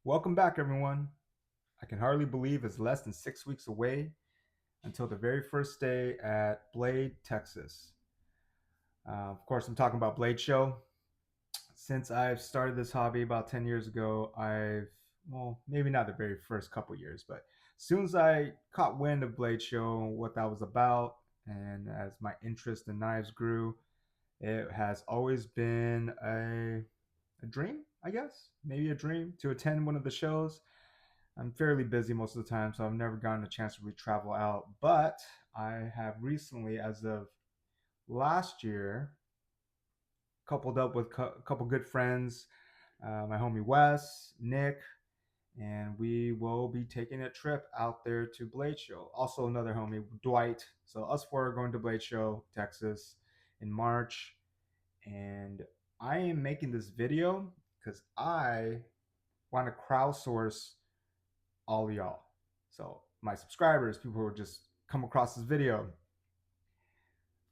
Welcome back, everyone. I can hardly believe it's less than 6 weeks away until the very first day at Blade, Texas. Of course, I'm talking about Blade Show. Since I've started this hobby about 10 years ago, well, maybe not the very first couple years, but as soon as I caught wind of Blade Show, what that was about, and as my interest in knives grew, it has always been a dream, I guess, maybe a dream to attend one of the shows. I'm fairly busy most of the time, so I've never gotten a chance to really travel out. But I have recently, as of last year, coupled up with a couple good friends, my homie Wes, Nick, and we will be taking a trip out there to Blade Show. Also, another homie, Dwight. So, us four are going to Blade Show, Texas in March. And I am making this video because I want to crowdsource all of y'all. So my subscribers, people who just come across this video,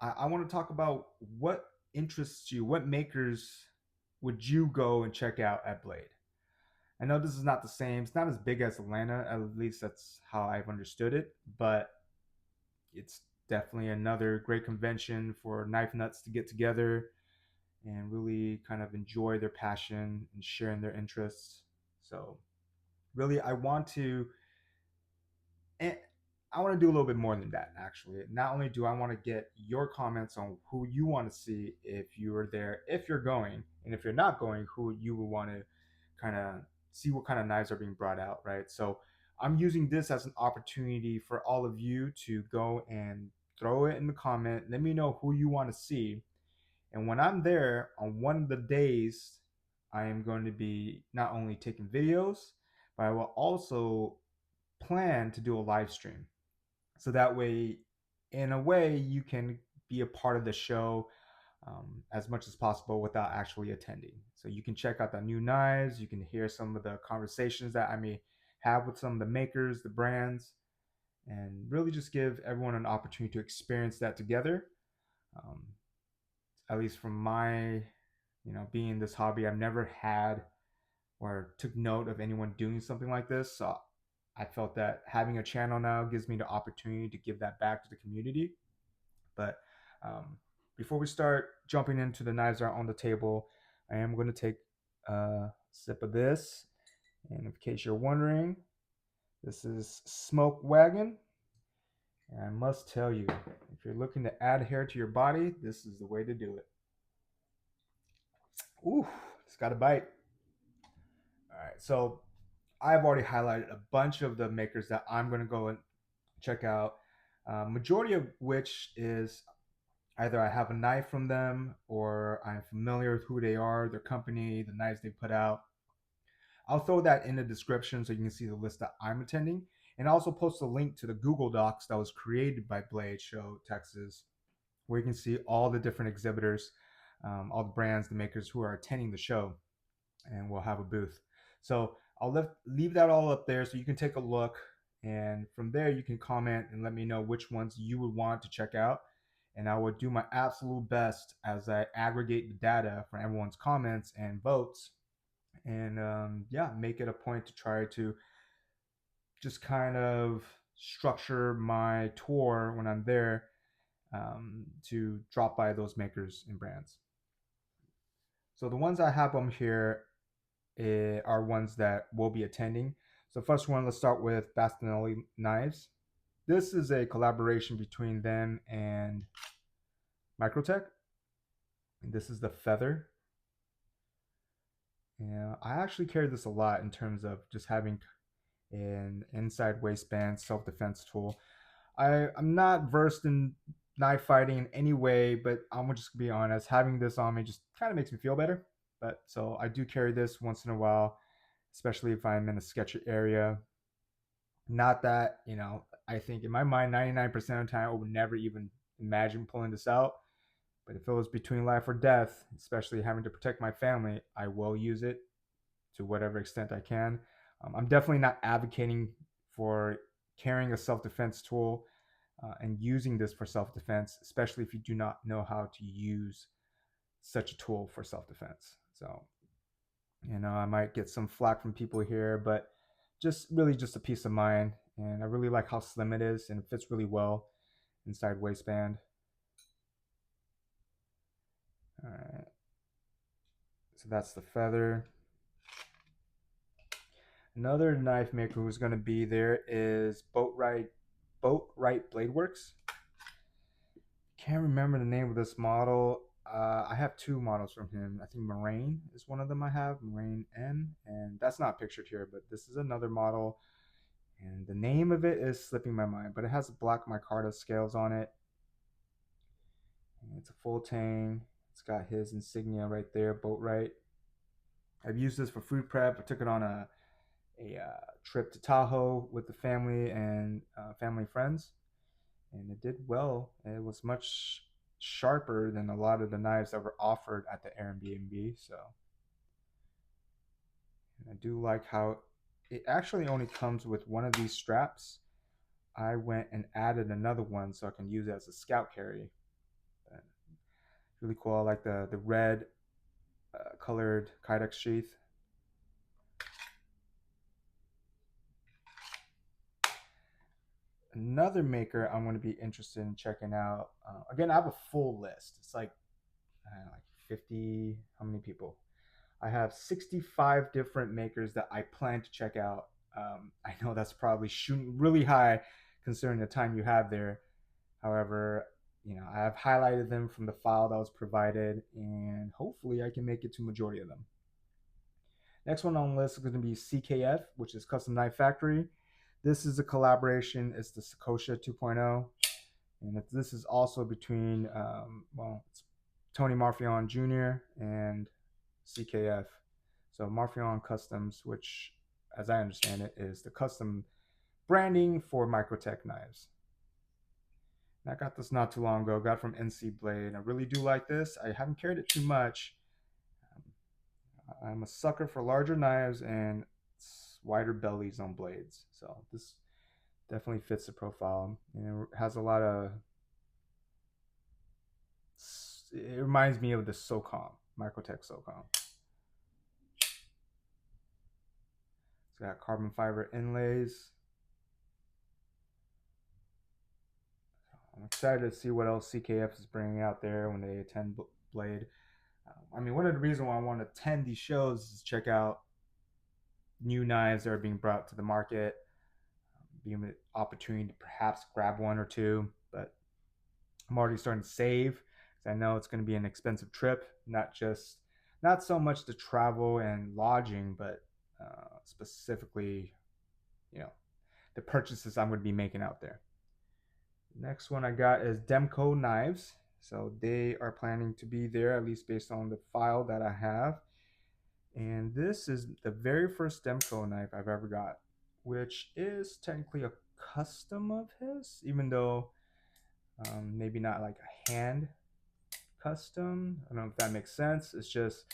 I want to talk about what interests you, what makers would you go and check out at Blade. I know this is not the same. It's not as big as Atlanta, at least that's how I've understood it, but it's definitely another great convention for knife nuts to get together and really kind of enjoy their passion and sharing their interests. So, really, and I want to do a little bit more than that, actually. Not only do I want to get your comments on who you want to see if you are there, if you're going, and if you're not going, who you would want to kind of see what kind of knives are being brought out, right? So I'm using this as an opportunity for all of you to go and throw it in the comment. Let me know who you want to see. And when I'm there on one of the days, I am going to be not only taking videos, but I will also plan to do a live stream. So that way, in a way, you can be a part of the show as much as possible without actually attending. So you can check out the new knives, you can hear some of the conversations that I may have with some of the makers, the brands, and really just give everyone an opportunity to experience that together. Um, at least from my, being in this hobby, I've never had or took note of anyone doing something like this. So I felt that having a channel now gives me the opportunity to give that back to the community. But um, before we start jumping into the knives that are on the table, I am going to take a sip of this. And in case you're wondering, this is Smoke Wagon. And I must tell you, if you're looking to add hair to your body, this is the way to do it. Ooh, it's got a bite. All right, so I've already highlighted a bunch of the makers that I'm going to go and check out. Majority of which is either I have a knife from them or I'm familiar with who they are, their company, the knives they put out. I'll throw that in the description so you can see the list that I'm attending. And I'll also post a link to the Google Docs that was created by Blade Show Texas, where you can see all the different exhibitors, all the brands, the makers who are attending the show, and we'll have a booth. So I'll leave that all up there so you can take a look. And from there, you can comment and let me know which ones you would want to check out. And I will do my absolute best as I aggregate the data from everyone's comments and votes. And yeah, make it a point to try to just kind of structure my tour when I'm there to drop by those makers and brands. So the ones I have them here are ones that will be attending. So first one, let's start with Bastinelli Knives. This is a collaboration between them and Mictrotech. And this is the Feather. Yeah, I actually carry this a lot in terms of just having an inside waistband self-defense tool. I'm not versed in knife fighting in any way, but I'm just gonna be honest, having this on me just kind of makes me feel better. But so I do carry this once in a while, especially if I'm in a sketchy area. Not that, I think in my mind, 99% of the time, I would never even imagine pulling this out. But if it was between life or death, especially having to protect my family, I will use it to whatever extent I can. I'm definitely not advocating for carrying a self defense tool and using this for self defense, especially if you do not know how to use such a tool for self defense. So, You know, I might get some flack from people here, but just really just a peace of mind. And I really like how slim it is and it fits really well inside waistband. All right. So that's the feather. Another knife maker who's going to be there is Boatright Bladeworks. Can't remember the name of this model. I have two models from him. I think Moraine is one of them I have, Moraine M, and that's not pictured here, but this is another model. And the name of it is slipping my mind, but it has black micarta scales on it. And it's a full tang. It's got his insignia right there, Boatright. I've used this for food prep. I took it on a trip to Tahoe with the family and family and friends, and it did well. It was much sharper than a lot of the knives that were offered at the Airbnb. So, and I do like how it actually only comes with one of these straps. I went and added another one so I can use it as a scout carry. Really cool. I like the red colored Kydex sheath. Another maker I'm going to be interested in checking out. Again, I have a full list. It's like 50. How many people? I have 65 different makers that I plan to check out. I know that's probably shooting really high considering the time you have there. However, you know, I have highlighted them from the file that was provided, and hopefully I can make it to majority of them. Next one on the list is going to be CKF, which is Custom Knife Factory. This is a collaboration. It's the Sokosha 2.0, and this is also between it's Tony Marfione Jr. and CKF. So Marfione Customs, which, as I understand it, is the custom branding for Mictrotech knives. And I got this not too long ago. Got it from NC Blade. I really do like this. I haven't carried it too much. I'm a sucker for larger knives and wider bellies on blades. So this definitely fits the profile. And it has a lot of. It reminds me of the SOCOM, Microtech SOCOM. It's got carbon fiber inlays. I'm excited to see what else CKF is bringing out there when they attend Blade. I mean, one of the reasons why I want to attend these shows is to check out new knives that are being brought to the market, being an opportunity to perhaps grab one or two. But I'm already starting to save because I know it's going to be an expensive trip, not so much the travel and lodging, but specifically, you know, the purchases I'm going to be making out there. Next one I got is Demko Knives. So they are planning to be there, at least based on the file that I have. And this is the very first Demko knife I've ever got, which is technically a custom of his, even though maybe not like a hand custom. I don't know if that makes sense. It's just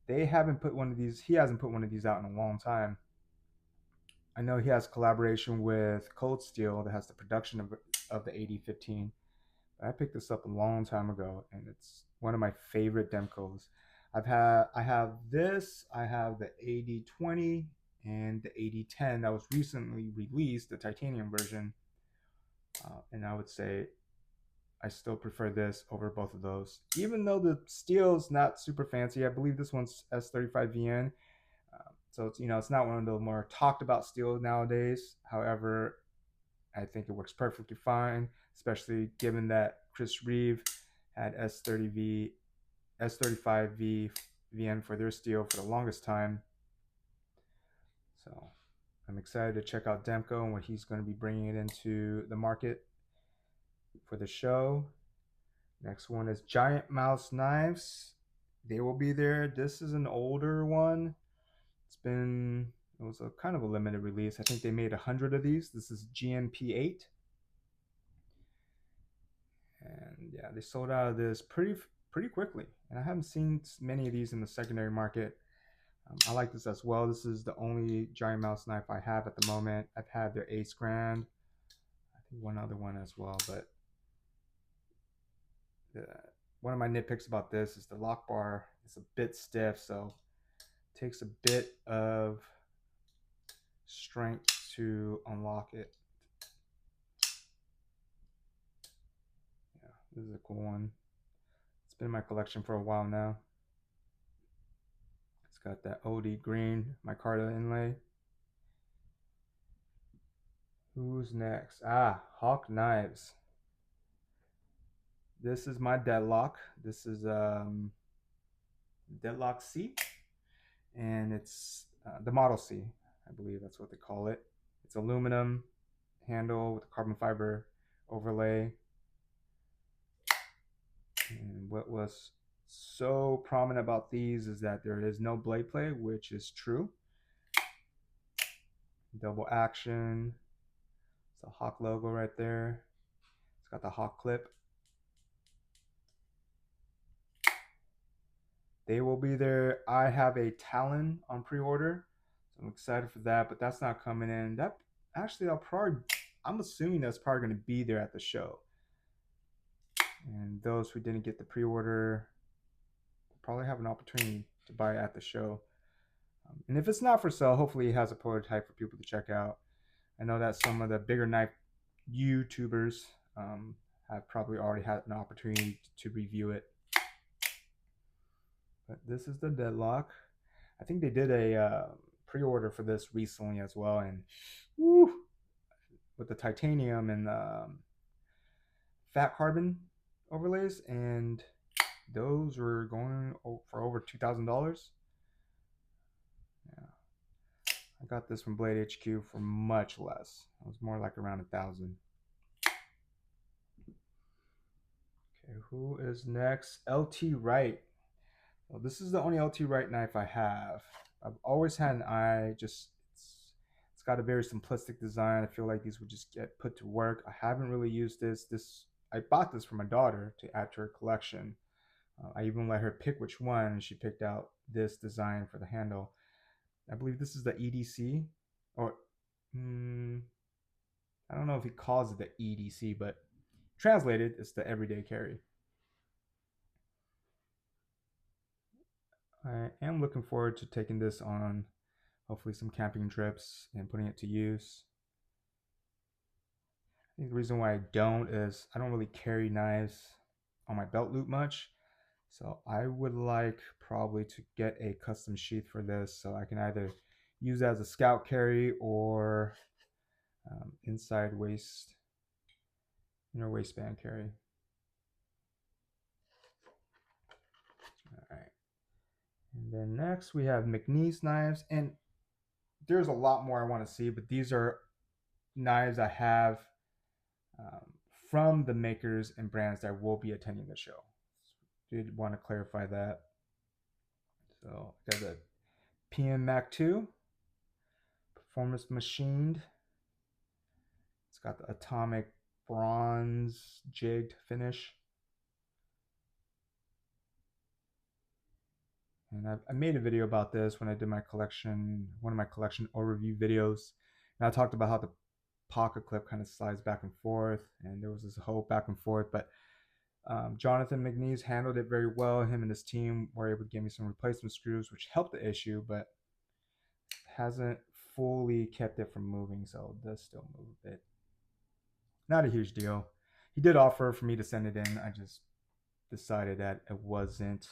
he hasn't put one of these out in a long time. I know he has collaboration with Cold Steel that has the production of the AD15. I picked this up a long time ago, and it's one of my favorite Demkos. I have this, I have the AD20 and the AD10 that was recently released, the titanium version. And I would say I still prefer this over both of those. Even though the steel is not super fancy, I believe this one's S35VN. So it's, you know, it's not one of the more talked about steel nowadays. However, I think it works perfectly fine, especially given that Chris Reeve had S35V VN for their steel for the longest time. So I'm excited to check out Demko and what he's going to be bringing it into the market for the show. Next one is Giantmouse Knives. They will be there. This is an older one. It was a kind of a limited release. I think they made 100 of these. This is GMP8. And yeah, they sold out of this pretty quickly. And I haven't seen many of these in the secondary market. I like this as well. This is the only Giantmouse knife I have at the moment. I've had their Ace Grand. I think one other one as well, but one of my nitpicks about this is the lock bar is a bit stiff, so Takes a bit of strength to unlock it. Yeah, this is a cool one. It's been in my collection for a while now. It's got that OD green micarta inlay. Who's next? Ah, Hawk Knives. This is my Deadlock. This is Deadlock C, and it's the Model C, I believe that's what they call it. It's aluminum handle with carbon fiber overlay. And what was so prominent about these is that there is no blade play, which is true. Double action. It's a Hawk logo right there. It's got the Hawk clip. They will be there. I have a Talon on pre-order, so I'm excited for that, but that's not coming in. That actually, I'm assuming that's probably going to be there at the show. And those who didn't get the pre-order will probably have an opportunity to buy it at the show. And if it's not for sale, hopefully it has a prototype for people to check out. I know that some of the bigger knife YouTubers have probably already had an opportunity to review it. But this is the Deadlock. I think they did a pre-order for this recently as well, and woo, with the titanium and fat carbon overlays, and those were going for over $2,000. Yeah, I got this from Blade HQ for much less. It was more like around $1,000. Okay, who is next? LT Wright. Well, this is the only LT Wright knife I have. I've always had an eye. It's got a very simplistic design. I feel like these would just get put to work. I haven't really used this. I bought this for my daughter to add to her collection. I even let her pick which one, and she picked out this design for the handle. I believe this is the EDC, or I don't know if he calls it the EDC, but translated, it's the everyday carry. I am looking forward to taking this on hopefully some camping trips and putting it to use. I think the reason why I don't is I don't really carry knives on my belt loop much. So I would like probably to get a custom sheath for this so I can either use it as a scout carry or inside inner waistband carry. All right. And then next we have McNees knives, and there's a lot more I want to see, but these are knives I have from the makers and brands that will be attending the show. Did want to clarify that. So I got the PM Mac 2, performance machined. It's got the atomic bronze jigged finish. And I made a video about this when I did my collection, one of my collection overview videos. And I talked about how the pocket clip kind of slides back and forth, and there was this whole back and forth, but Jonathan McNees handled it very well. Him and his team were able to give me some replacement screws, which helped the issue, but hasn't fully kept it from moving, so it does still move a bit. Not a huge deal. He did offer for me to send it in. I just decided that it wasn't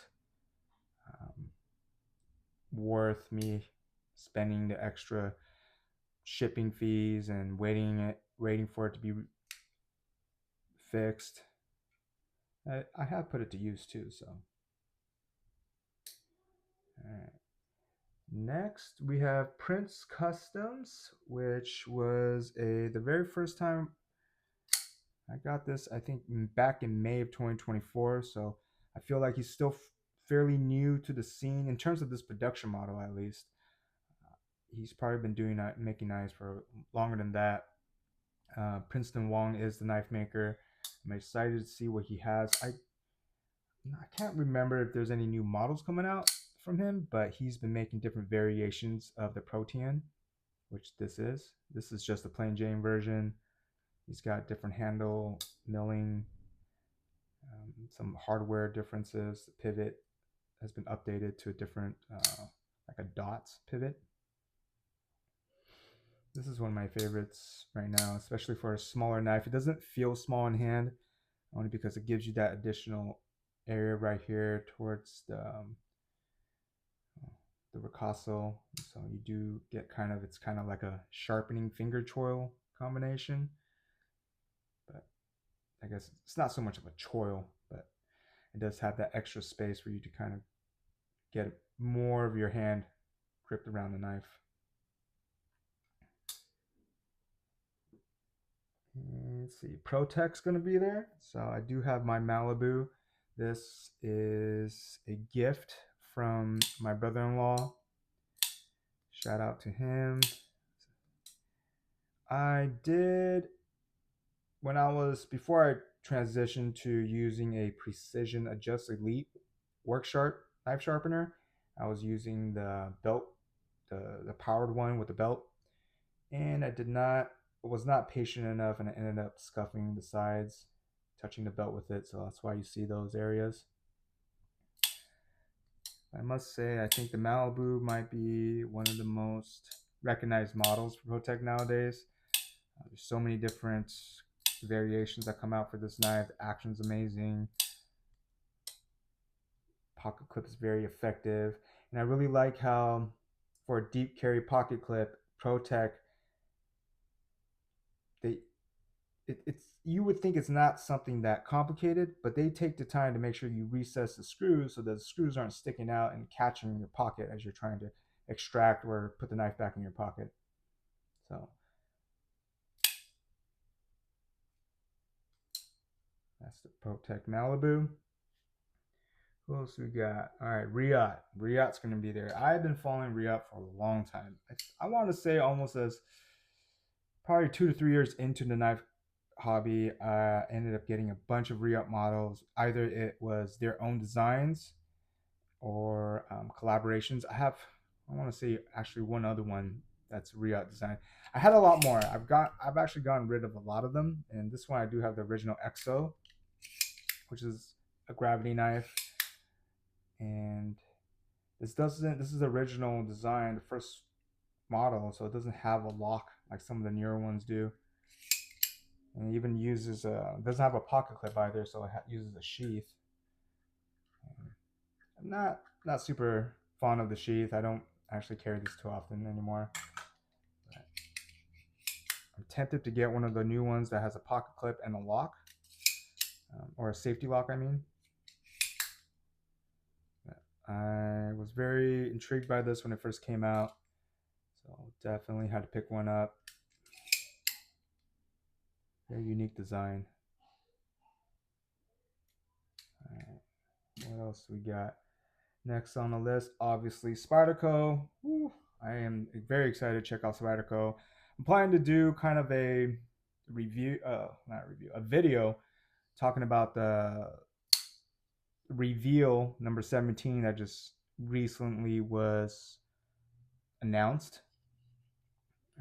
worth me spending the extra shipping fees and waiting for it to be fixed. I have put it to use too, so. All right. Next, we have Prince Customs, which was the very first time I got this, I think, back in May of 2024. So I feel like he's still fairly new to the scene in terms of this production model, at least. He's probably been doing making knives for longer than that. Princeton Wong is the knife maker. I'm excited to see what he has. I can't remember if there's any new models coming out from him, but he's been making different variations of the Protean, which this is. This is just a plain Jane version. He's got different handle milling, some hardware differences. The pivot has been updated to a different like a dots pivot. This is one of my favorites right now, especially for a smaller knife. It doesn't feel small in hand, only because it gives you that additional area right here towards the ricasso. So you do get it's kind of like a sharpening finger choil combination. But I guess it's not so much of a choil, but it does have that extra space for you to kind of get more of your hand gripped around the knife. Let's see, Protech's going to be there. So I do have my Malibu. This is a gift from my brother-in-law. Shout out to him. I did, before I transitioned to using a Precision Adjust Elite knife sharpener, I was using the belt, the powered one with the belt, and I was not patient enough, and I ended up scuffing the sides, touching the belt with it, so that's why you see those areas. I must say, I think the Malibu might be one of the most recognized models for Protech nowadays. There's so many different variations that come out for this knife. The action's amazing. Pocket clip is very effective. And I really like how, for a deep carry pocket clip, Protech, you would think it's not something that complicated, but they take the time to make sure you recess the screws so that the screws aren't sticking out and catching in your pocket as you're trying to extract or put the knife back in your pocket. So that's the Protech Malibu. Who else we got? All right, Reate. Reate's going to be there. I've been following Reate for a long time. I want to say almost as probably 2 to 3 years into the knife hobby, I ended up getting a bunch of Reate models. Either it was their own designs or collaborations. I want to say actually one other one that's Reate design. I had a lot more. I've actually gotten rid of a lot of them, and this one I do have the original EXO, which is a gravity knife. And this is the original design, the first model, so it doesn't have a lock like some of the newer ones do. And it even uses doesn't have a pocket clip either, so it uses a sheath. I'm not super fond of the sheath. I don't actually carry this too often anymore. But I'm tempted to get one of the new ones that has a pocket clip and a lock, or a safety lock, I mean. I was very intrigued by this when it first came out, so definitely had to pick one up. Very unique design. All right, what else we got? Next on the list, obviously Spyderco. I am very excited to check out Spyderco. I'm planning to do kind of a a video talking about the reveal number 17 that just recently was announced.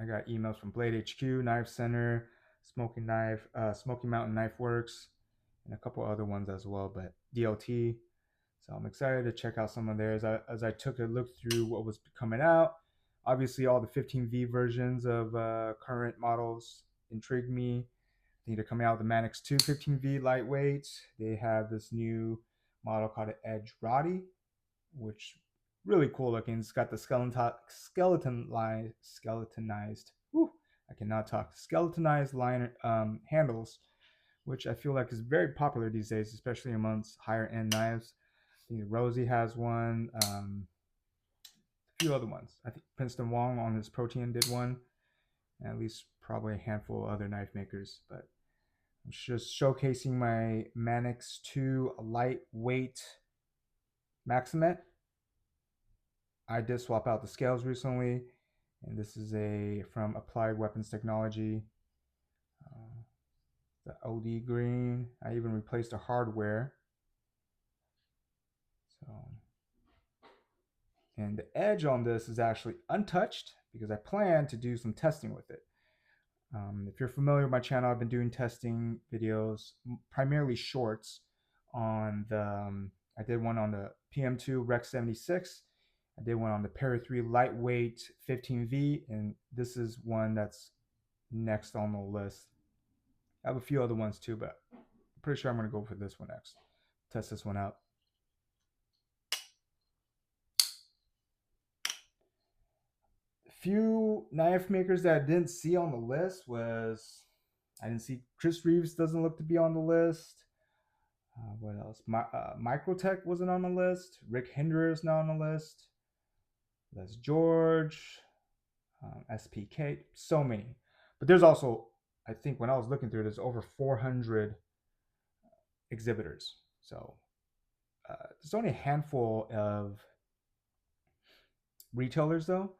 I got emails from Blade HQ, Knife Center, Smoky Mountain Knife Works, and a couple other ones as well, but DLT. So I'm excited to check out some of theirs. As I took a look through what was coming out, obviously all the 15V versions of current models intrigued me. I think they're coming out with the Manix 2 15V lightweight. They have this new model called an Edge Roddy, which really cool looking. It's got the skeletonized. I cannot talk. Skeletonized liner handles, which I feel like is very popular these days, especially amongst higher end knives. I think Rosie has one. A few other ones. I think Princeton Wong on his Protean did one, and at least probably a handful of other knife makers. But I'm just showcasing my Manix 2 lightweight Maximet. I did swap out the scales recently, and this is from Applied Weapons Technology. The OD green. I even replaced the hardware. So, and the edge on this is actually untouched because I plan to do some testing with it. If you're familiar with my channel, I've been doing testing videos, primarily shorts on the, I did one on the PM2 Rec 76, I did one on the Para 3 lightweight 15V, and this is one that's next on the list. I have a few other ones too, but I'm pretty sure I'm going to go for this one next. Test this one out. A few knife makers that I didn't see on the list was, I didn't see Chris Reeves doesn't look to be on the list. What else? Microtech wasn't on the list. Rick Hinder is not on the list. Les George, SPK, so many. But there's also, I think when I was looking through, there's over 400 exhibitors. So there's only a handful of retailers though.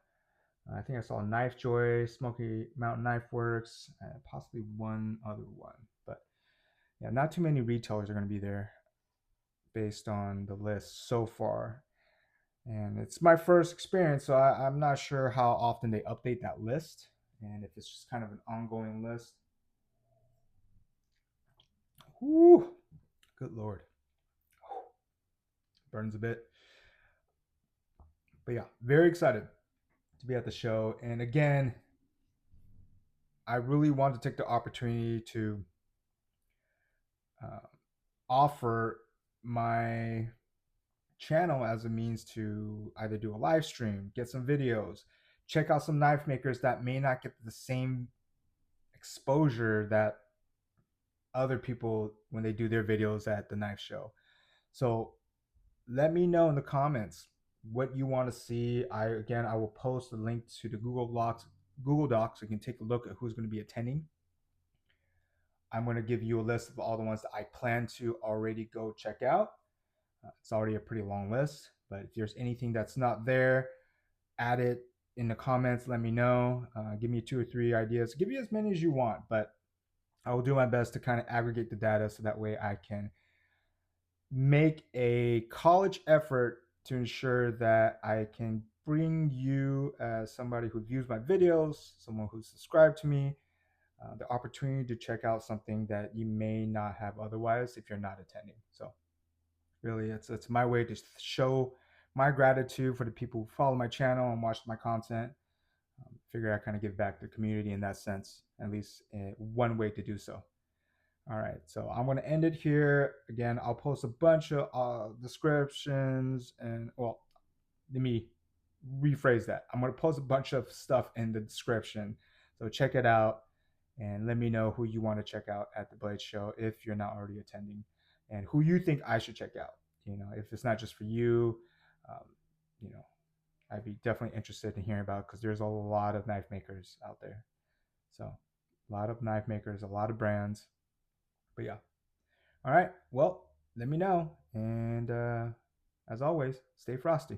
I think I saw Knife Joy, Smoky Mountain Knife Works, and possibly one other one. But yeah, not too many retailers are going to be there based on the list so far. And it's my first experience, so I'm not sure how often they update that list and if it's just kind of an ongoing list. Whew, good Lord. Burns a bit. But yeah, very excited to be at the show. And again, I really want to take the opportunity to offer my channel as a means to either do a live stream, get some videos, check out some knife makers that may not get the same exposure that other people when they do their videos at the knife show. So let me know in the comments what you want to see. I will post a link to the Google Docs so you can take a look at who's going to be attending. I'm going to give you a list of all the ones that I plan to already go check out. It's already a pretty long list, but if there's anything that's not there, add it in the comments. Let me know. Give me 2 or 3 ideas. Give me as many as you want, but I will do my best to kind of aggregate the data so that way I can make a college effort to ensure that I can bring you, as somebody who views my videos, someone who's subscribed to me, the opportunity to check out something that you may not have otherwise if you're not attending. So really, it's my way to show my gratitude for the people who follow my channel and watch my content. Figure I kind of give back to the community in that sense, at least one way to do so. All right, so I'm going to end it here. Again, I'll post a bunch of descriptions and, well, let me rephrase that. I'm going to post a bunch of stuff in the description. So check it out and let me know who you want to check out at the Blade Show if you're not already attending, and who you think I should check out. You know, if it's not just for you, you know, I'd be definitely interested in hearing about, because there's a lot of knife makers out there. So a lot of knife makers, a lot of brands. But yeah. All right. Well, let me know. And as always, stay frosty.